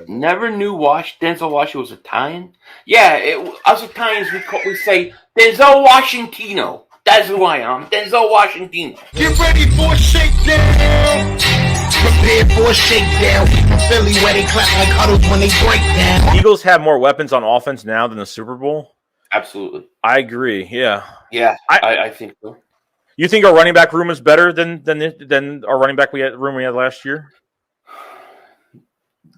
Never knew Denzel Washington was Italian. Yeah, us Italians we say Denzel Washingtino. That's who I am, Denzel Washingtino. Get ready for a shakedown. Prepare for a shakedown. From Philly where they clap like huddles when they break down. Eagles have more weapons on offense now than the Super Bowl. Absolutely, I agree. Yeah, I think so. You think our running back room is better than our running back room we had last year?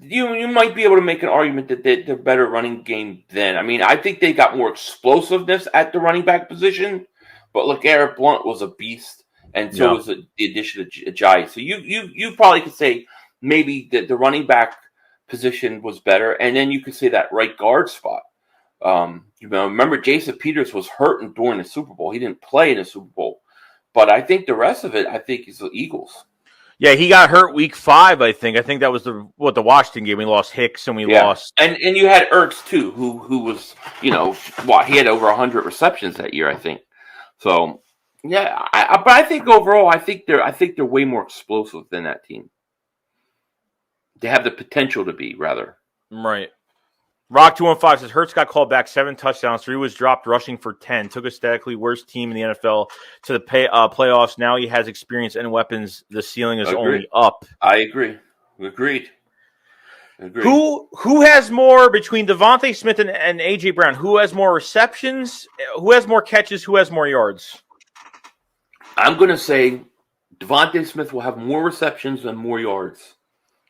You might be able to make an argument that they're better running game then. I mean, I think they got more explosiveness at the running back position, but look, Eric Blunt was a beast, and so was the addition of Ajayi. So you probably could say maybe that the running back position was better, and then you could say that right guard spot. Remember Jason Peters was hurt during the Super Bowl. He didn't play in the Super Bowl, but I think the rest of it, I think, is the Eagles. Yeah, he got hurt week 5, I think. I think that was the Washington game. We lost Hicks and we lost. And you had Ertz too, who was, he had over 100 receptions that year, I think. So yeah, but I think overall, I think they're way more explosive than that team. They have the potential to be, rather. Right. Rock 215 says Hurts got called back 7 touchdowns. 3 was dropped rushing for 10. Took a statically worst team in the NFL to the playoffs. Now he has experience and weapons. The ceiling is only up. I agree. Agreed. Who has more between Devonta Smith and AJ Brown? Who has more receptions? Who has more catches? Who has more yards? I'm going to say Devonta Smith will have more receptions and more yards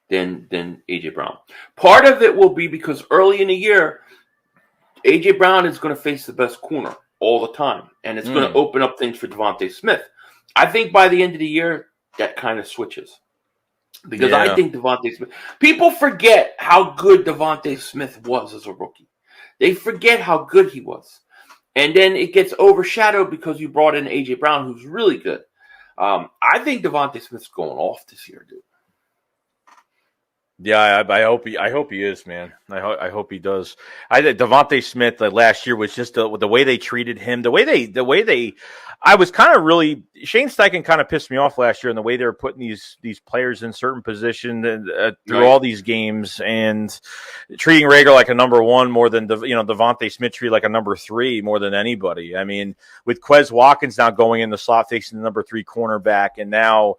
than AJ Brown. Part of it will be because early in the year, AJ Brown is going to face the best corner all the time, and it's going to open up things for Devonta Smith. I think by the end of the year, that kind of switches. Because I think Devonta Smith, people forget how good Devonta Smith was as a rookie. They forget how good he was. And then it gets overshadowed because you brought in AJ Brown, who's really good. I think Devonta Smith's going off this year, dude. Yeah, I hope he is, man. I hope he does. I think Devonta Smith last year was just the way they treated him, the way they. I was kind of really Shane Steichen kind of pissed me off last year in the way they were putting these players in certain positions through all these games and treating Reagor like a number 1 more than Devonta Smith treated like a number 3 more than anybody. I mean, with Quez Watkins now going in the slot facing the number 3 cornerback, and now.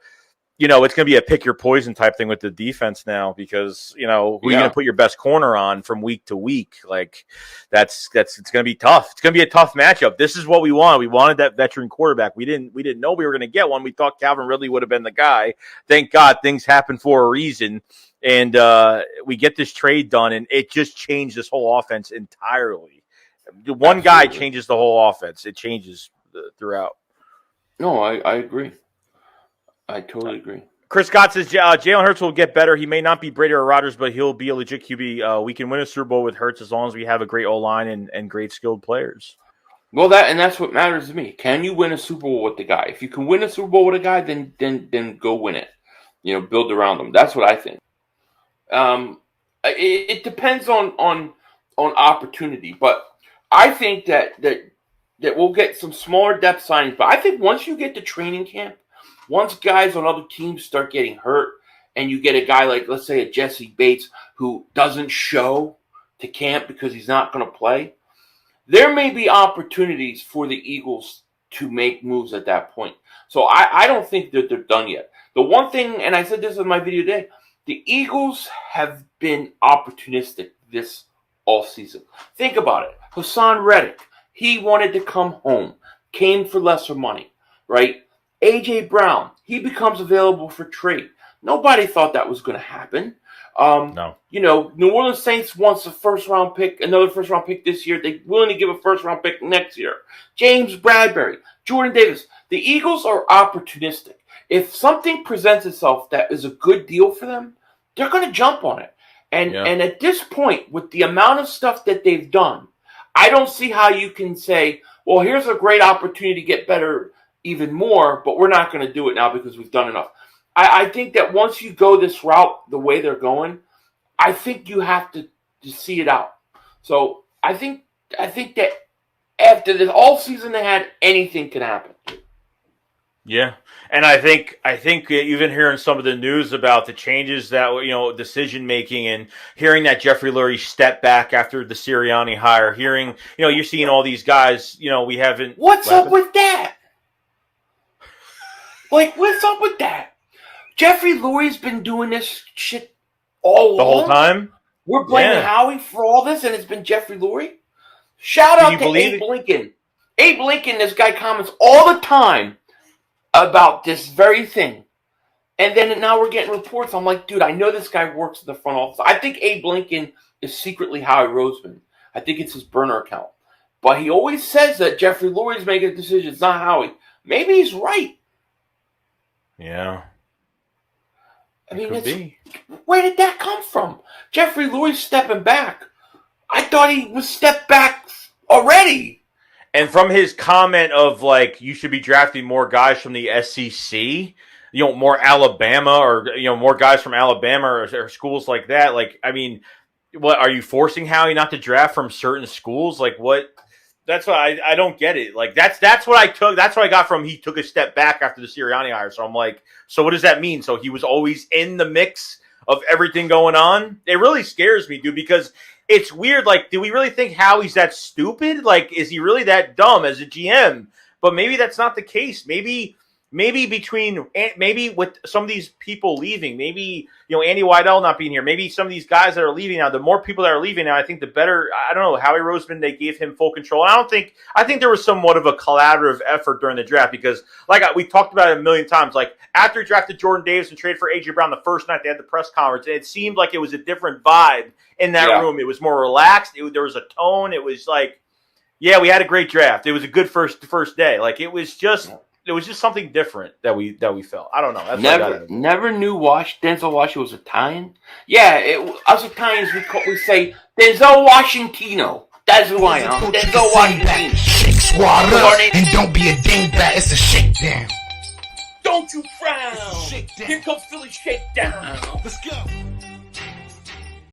It's going to be a pick your poison type thing with the defense now because, who are you going to put your best corner on from week to week? Like it's going to be tough. It's going to be a tough matchup. This is what we want. We wanted that veteran quarterback. We didn't know we were going to get one. We thought Calvin Ridley would have been the guy. Thank God things happen for a reason. And we get this trade done and it just changed this whole offense entirely. One guy changes the whole offense. It changes throughout. No, I agree. I totally agree. Chris Scott says Jalen Hurts will get better. He may not be Brady or Rodgers, but he'll be a legit QB. We can win a Super Bowl with Hurts as long as we have a great O-line and great skilled players. Well, that's what matters to me. Can you win a Super Bowl with the guy? If you can win a Super Bowl with a guy, then go win it. Build around them. That's what I think. It depends on opportunity, but I think that we'll get some smaller depth signings. But I think once you get to training camp, once guys on other teams start getting hurt and you get a guy like, let's say, a Jesse Bates who doesn't show to camp because he's not going to play, there may be opportunities for the Eagles to make moves at that point. So I don't think that they're done yet. The one thing, and I said this in my video today, the Eagles have been opportunistic this offseason. Think about it. Hassan Reddick, he wanted to come home, came for lesser money, right? A.J. Brown, he becomes available for trade. Nobody thought that was going to happen. No. New Orleans Saints wants a first-round pick, another first-round pick this year. They're willing to give a first-round pick next year. James Bradbury, Jordan Davis. The Eagles are opportunistic. If something presents itself that is a good deal for them, they're going to jump on it. And at this point, with the amount of stuff that they've done, I don't see how you can say, well, here's a great opportunity to get better even more, but we're not going to do it now because we've done enough. I think that once you go this route the way they're going, I think you have to see it out. So I think that after this all season they had, anything can happen. Yeah, and I think even hearing some of the news about the changes that decision making, and hearing that Jeffrey Lurie stepped back after the Sirianni hire, hearing you're seeing all these guys we haven't. What's up with that? Like, what's up with that? Jeffrey Lurie's been doing this shit all the whole time. We're blaming Howie for all this, and it's been Jeffrey Lurie. Shout out to Abe Lincoln. Abe Lincoln, this guy comments all the time about this very thing. And then now we're getting reports. I'm like, dude, I know this guy works in the front office. I think Abe Lincoln is secretly Howie Roseman. I think it's his burner account. But he always says that Jeffrey Lurie's making a decision. It's not Howie. Maybe he's right. Yeah. I mean, where did that come from? Jeffrey Lurie's stepping back. I thought he was stepped back already. And from his comment of you should be drafting more guys from the SEC, more Alabama, or more guys from Alabama or schools like that. I mean, what are you forcing Howie not to draft from certain schools? What? That's why I don't get it. That's what I took. That's what I got from he took a step back after the Sirianni hire. So I'm like, so what does that mean? So he was always in the mix of everything going on? It really scares me, dude, because it's weird. Do we really think Howie's that stupid? Is he really that dumb as a GM? But maybe that's not the case. Maybe with some of these people leaving, maybe Andy Weidel not being here, maybe some of these guys that are leaving now. The more people that are leaving now, I think the better. I don't know. Howie Roseman, they gave him full control. I think there was somewhat of a collaborative effort during the draft because, we talked about it a million times. After he drafted Jordan Davis and traded for AJ Brown the first night they had the press conference, it seemed like it was a different vibe in that room. It was more relaxed. There was a tone. It was we had a great draft. It was a good first day. It was just something different that we felt. I don't know. That's never knew Denzel Washington was Italian. Yeah, us Italians we say Denzel Washingtino. That's who I am. Denzel Washington. Shake squad up and don't be a dingbat. It's a shakedown. Don't you frown. Here comes Philly Shakedown. Let's go.